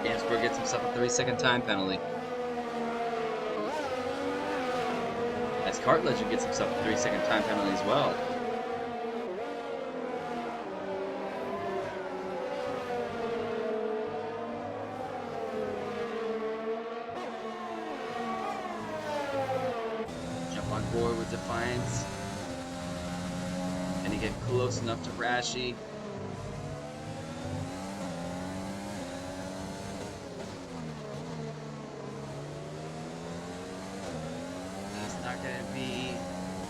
Dansberg gets himself a 3-second time penalty. As Kart Legend gets himself a 3-second time penalty as well. Board with Defiance. Can he get close enough to Rashi? He's not going to be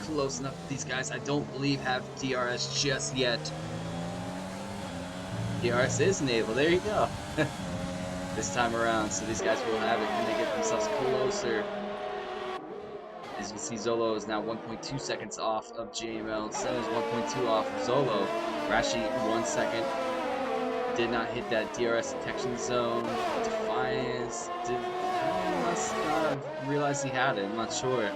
close enough. These guys, I don't believe, have DRS just yet. DRS is enabled. There you go. This time around, so these guys will have it. Can they get themselves closer? As you can see, Zolo is now 1.2 seconds off of JML. Senna's 1.2 off of Zolo. Rashi, 1 second. Did not hit that DRS detection zone. Defiance must not have realized he had it. I'm not sure.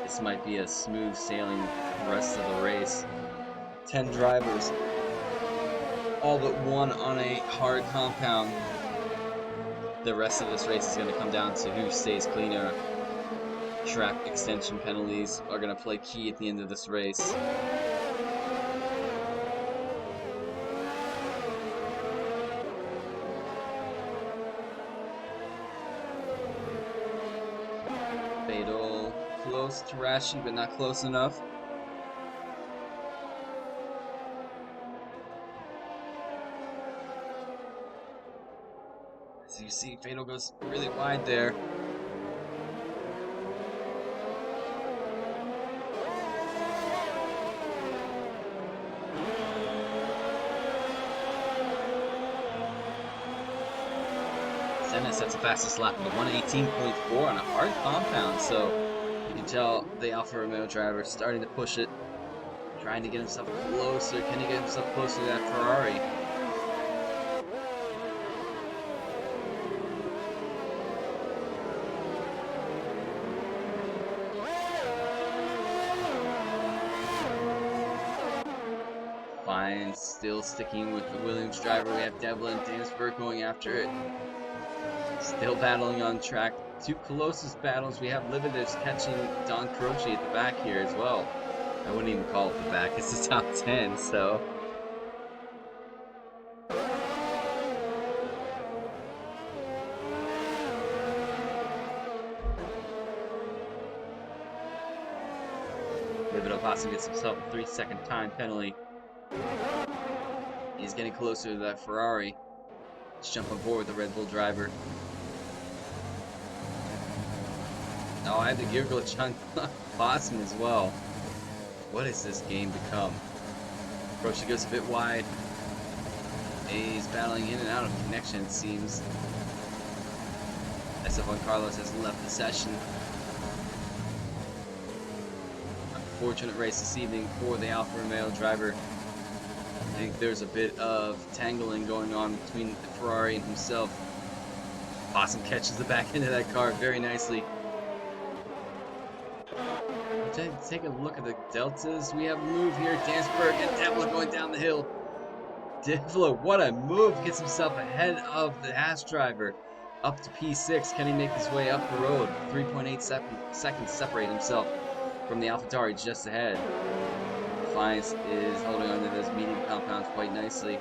This might be a smooth sailing rest of the race. 10 drivers. All but one on a hard compound. The rest of this race is going to come down to who stays cleaner. Track extension penalties are going to play key at the end of this race. Fatal close to Rashi, but not close enough. As you see, Fatal goes really wide there. Senna sets the fastest lap of 118.4 on a hard compound, so you can tell the Alfa Romeo driver starting to push it, trying to get himself closer. Can he get himself closer to that Ferrari? Fine, still sticking with the Williams driver. We have Devlin Dansberg going after it. Still battling on track. Two closest battles. We have Lividius catching Don Croce at the back here as well. I wouldn't even call it the back. It's the top 10, so. Livido Boston gets himself a 3-second time penalty. He's getting closer to that Ferrari. Let's jump on board with the Red Bull driver. Oh, I have the gear glitch on Boston as well. What has this game become? Croce goes a bit wide. He's battling in and out of connection, it seems. Esteban Carlos has left the session. Unfortunate race this evening for the Alfa Romeo driver. I think there's a bit of tangling going on between the Ferrari and himself. Boston catches the back end of that car very nicely. Take a look at the deltas. We have a move here. Dansberg and Devlin going down the hill. Devlin, what a move. Gets himself ahead of the Haas driver. Up to P6. Can he make his way up the road? 3.8 seconds separate himself from the AlphaTauri just ahead. Fiennes is holding on to those medium compounds quite nicely.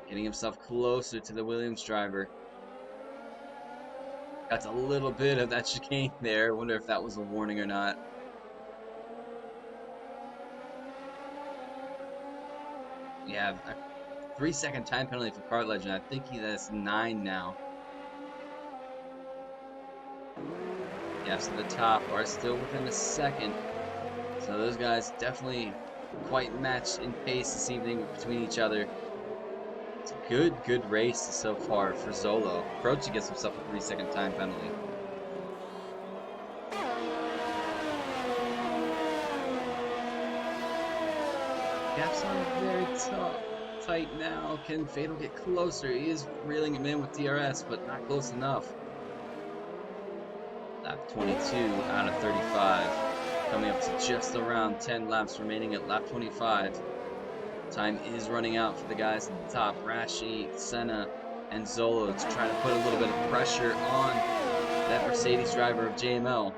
Getting himself closer to the Williams driver. Got a little bit of that chicane there. Wonder if that was a warning or not. We have a 3-second time penalty for Kart Legend. I think that's 9 now. Gaps at the top are still within a second. So those guys definitely quite matched in pace this evening between each other. It's a good race so far for Zolo. Croce gets himself a 3-second time penalty. Gaps are very tight now. Can Fatal get closer? He is reeling him in with DRS, but not close enough. Lap 22 out of 35. Coming up to just around 10 laps remaining at lap 25. Time is running out for the guys at the top. Rashi, Senna, and Zolo to try to put a little bit of pressure on that Mercedes driver of JML.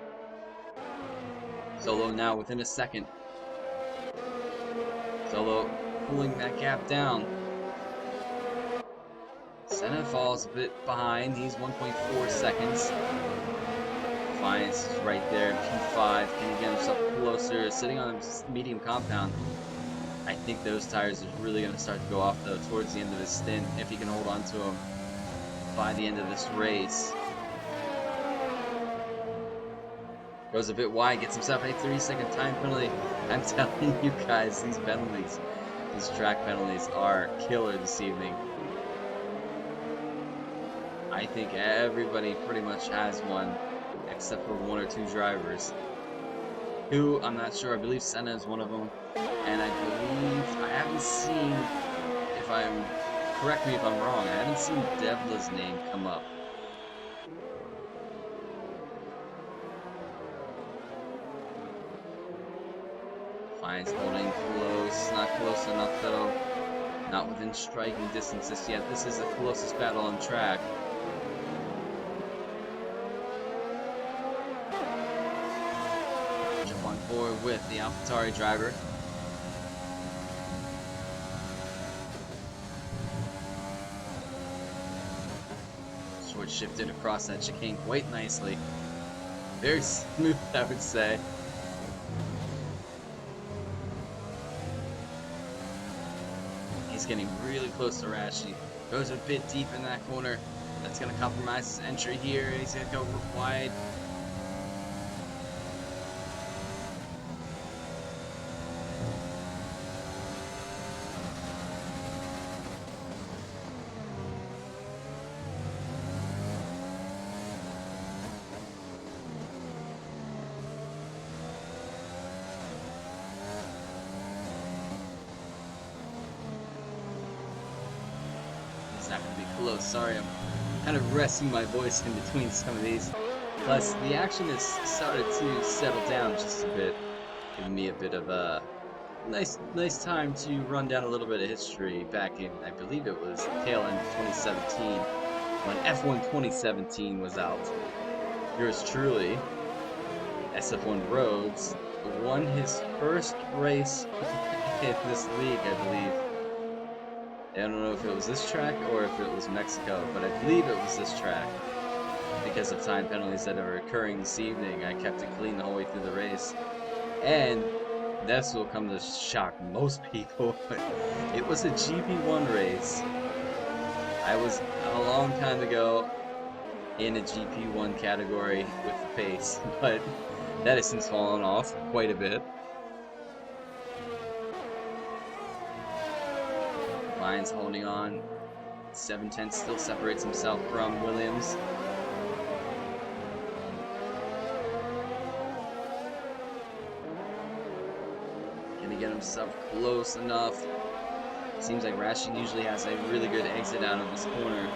Zolo now within a second. Zolo pulling that gap down. Senna falls a bit behind. He's 1.4 seconds. Fiennes is right there, P5. Can he get himself closer? Sitting on a medium compound. I think those tires are really going to start to go off, though, towards the end of his stint, if he can hold on to them by the end of this race. Goes a bit wide, gets himself a 3-second time penalty. I'm telling you guys, these penalties, these track penalties are killer this evening. I think everybody pretty much has one, except for 1 or 2 drivers. Who, I'm not sure, I believe Senna is one of them. And I believe, I haven't seen, correct me if I'm wrong, I haven't seen Devla's name come up. Fiennes holding close, not close enough though. Not within striking distance just yet. This is the closest battle on track. Jump on board with the AlphaTauri driver. Short shifted across that chicane quite nicely. Very smooth, I would say. He's getting really close to Rashi. Goes a bit deep in that corner. That's going to compromise his entry here. He's going to go wide. close. Sorry, I'm kind of resting my voice in between some of these. Plus, the action has started to settle down just a bit, giving me a bit of a nice time to run down a little bit of history back in, I believe it was tail end of 2017, when F1 2017 was out. Yours truly, SF1 Rhodes, won his first race in this league, I believe. I don't know if it was this track or if it was Mexico, but I believe it was this track. Because of time penalties that are occurring this evening, I kept it clean the whole way through the race. And this will come to shock most people, but it was a GP1 race. I was a long time ago in a GP1 category with the pace, but that has since fallen off quite a bit. Lyons holding on. 7/10 still separates himself from Williams. Can he get himself close enough? Seems like Rashid usually has a really good exit out of this corner.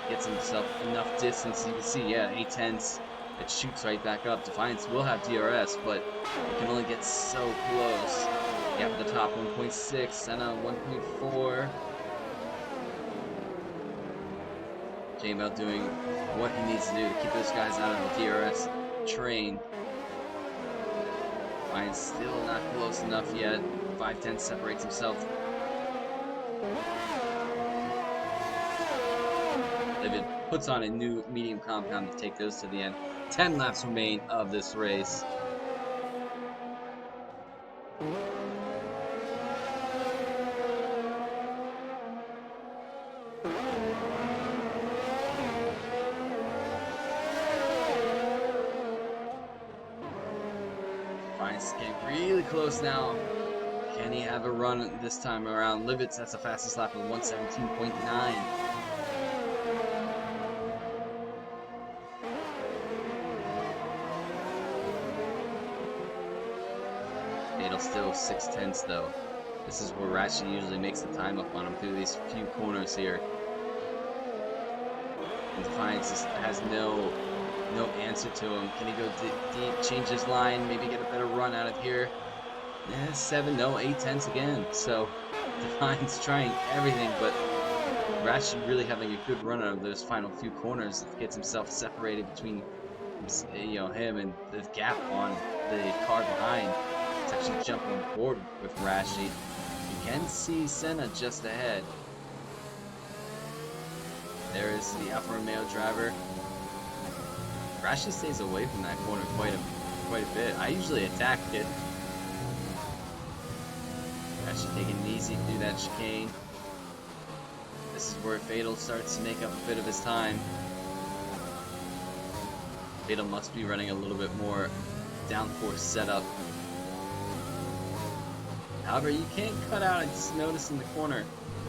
Gets himself enough distance. You can see, yeah, 8/10. It shoots right back up. Defiance will have DRS, but it can only get so close. Gap at the top, 1.6, Senna 1.4. J-Mel doing what he needs to do to keep those guys out of the DRS train. Ryan's still not close enough yet. 5/10 separates himself. David puts on a new medium compound to take those to the end. 10 laps remain of this race. Ryan's getting really close now. Can he have a run this time around? Livitz has the fastest lap of 117.9. Fatal still 6/10 though. This is where Ratchet usually makes the time up on him through these few corners here. And Defiance just has no answer to him. Can he go deep, change his line, maybe get a better run out of here? 7, no, 8/10 again. So Defiance trying everything, but Ratchet really having a good run out of those final few corners. Gets himself separated between him and the gap on the car behind. It's actually jumping on board with Rashid. You can see Senna just ahead. There is the Alfa Romeo driver. Rashid stays away from that corner quite a bit. I usually attack it. Rashid taking it easy through that chicane. This is where Fatal starts to make up a bit of his time. Fatal must be running a little bit more downforce setup. However, you can't cut out, I just noticed in the corner,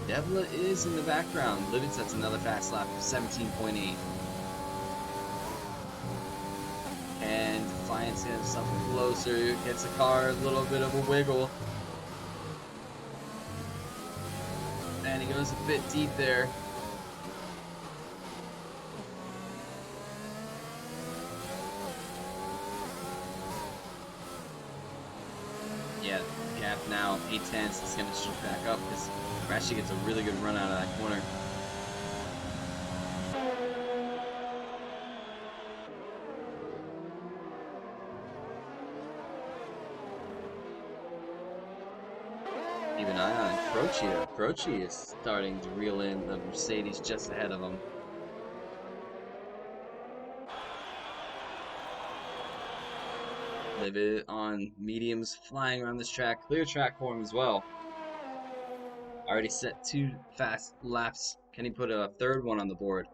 Devla is in the background. Livitz, that's another fast lap of 17.8. And Defiance gets himself closer, gets the car a little bit of a wiggle. And he goes a bit deep there. Yeah, gap now, 8/10. It's going to shoot back up because Rashid gets a really good run out of that corner. Keep an eye on Prix. Prix is starting to reel in the Mercedes just ahead of him. Live on mediums, flying around this track. Clear track for him as well. Already set 2 fast laps. Can he put a third one on the board?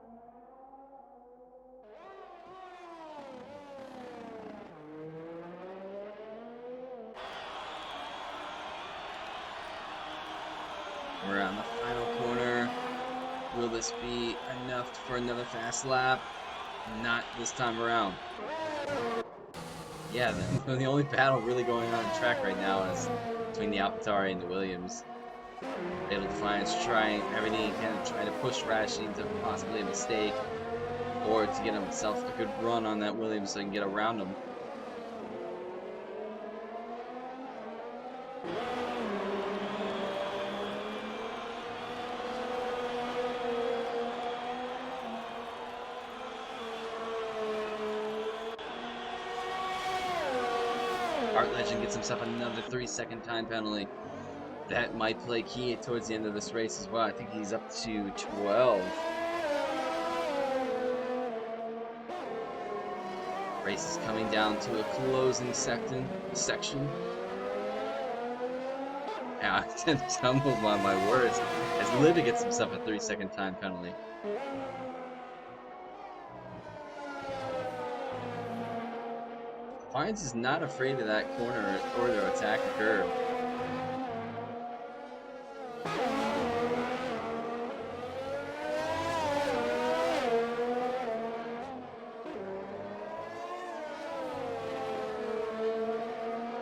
We're on the final corner. Will this be enough for another fast lap? Not this time around. Yeah, the only battle really going on track right now is between the AlphaTauri and the Williams. Fatal Defiance trying everything he can to try to push Rashi into possibly a mistake, or to get himself a good run on that Williams so he can get around him. Art Legend gets himself another 3-second time penalty. That might play key towards the end of this race as well. I think he's up to 12. Race is coming down to a closing section. Yeah, I stumbled on my words as Livy gets himself a 3-second time penalty. Defiance is not afraid of that corner or to attack the curb.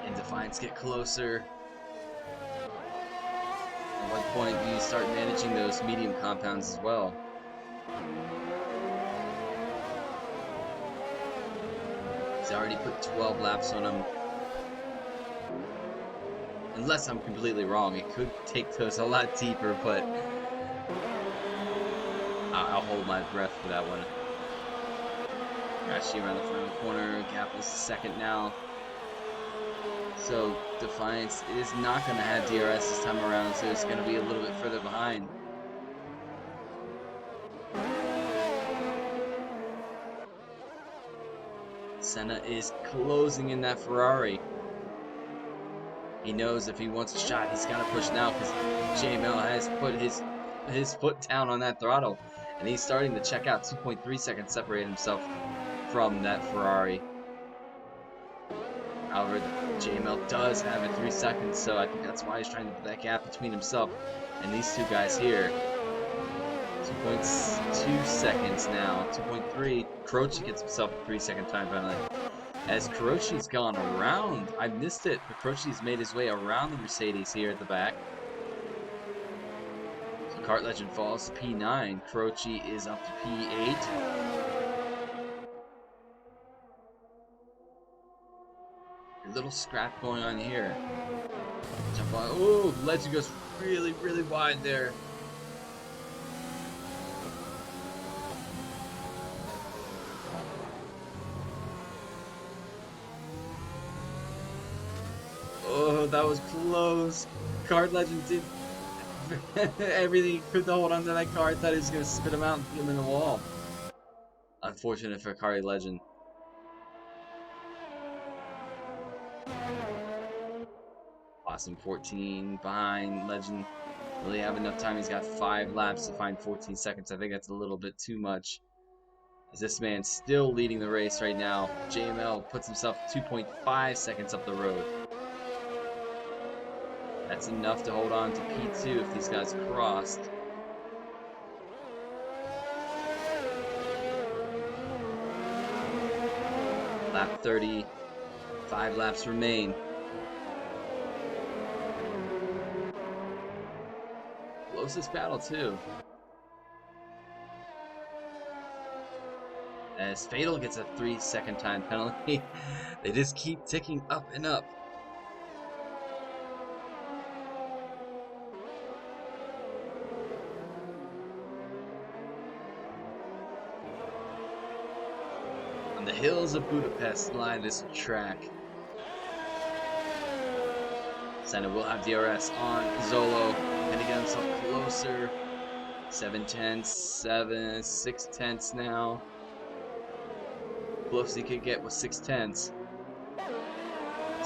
And Defiance get closer. At what point do you start managing those medium compounds as well? He's already put 12 laps on him. Unless I'm completely wrong, it could take those a lot deeper, but I'll hold my breath for that one. Rashi around the front of the corner, gap is second now. So Defiance is not going to have DRS this time around, so it's going to be a little bit further behind. Senna is closing in that Ferrari. He knows if he wants a shot, he's got to push now because JML has put his foot down on that throttle, and he's starting to check out. 2.3 seconds separate himself from that Ferrari. However, JML does have it 3 seconds, so I think that's why he's trying to put that gap between himself and these two guys here. 2.2 seconds now. 2.3. Croce gets himself a 3-second time penalty. As Croce's gone around, I missed it, but Croce's made his way around the Mercedes here at the back. So Kart Legend falls to P9. Croce is up to P8. A little scrap going on here. Jump on. Oh, Legend goes really, really wide there. Oh, that was close. Kart Legend did everything he could to hold onto that car. I thought he was going to spit him out and put him in the wall. Unfortunate for Kart Legend. Awesome, 14 behind Legend. Will he have enough time? He's got 5 laps to find 14 seconds. I think that's a little bit too much. As this man's still leading the race right now. JML puts himself 2.5 seconds up the road. That's enough to hold on to P2 if these guys crossed. Lap 30. 5 laps remain. Closest battle too. As Fatal gets a 3-second time penalty. They just keep ticking up and up. On the hills of Budapest lie this track. Senna will have DRS on Zolo. Gonna get himself closer. 7/10, 6/10 now. Close he could get with 6/10.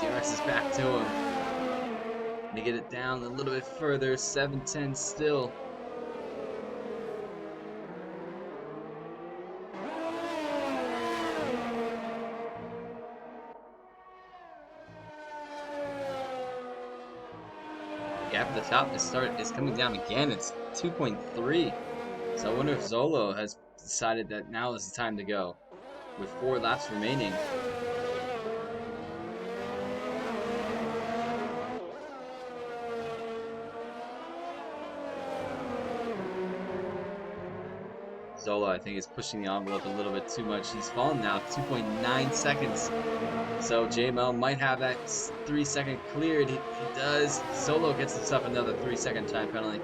DRS is back to him. Gonna get it down a little bit further. 7/10 still. Gap at the top is coming down again. It's 2.3. So I wonder if Zolo has decided that now is the time to go. With 4 laps remaining. Solo, I think, is pushing the envelope a little bit too much. He's fallen now 2.9 seconds. So JML might have that 3 second cleared. He does. Solo gets himself another 3 second time penalty.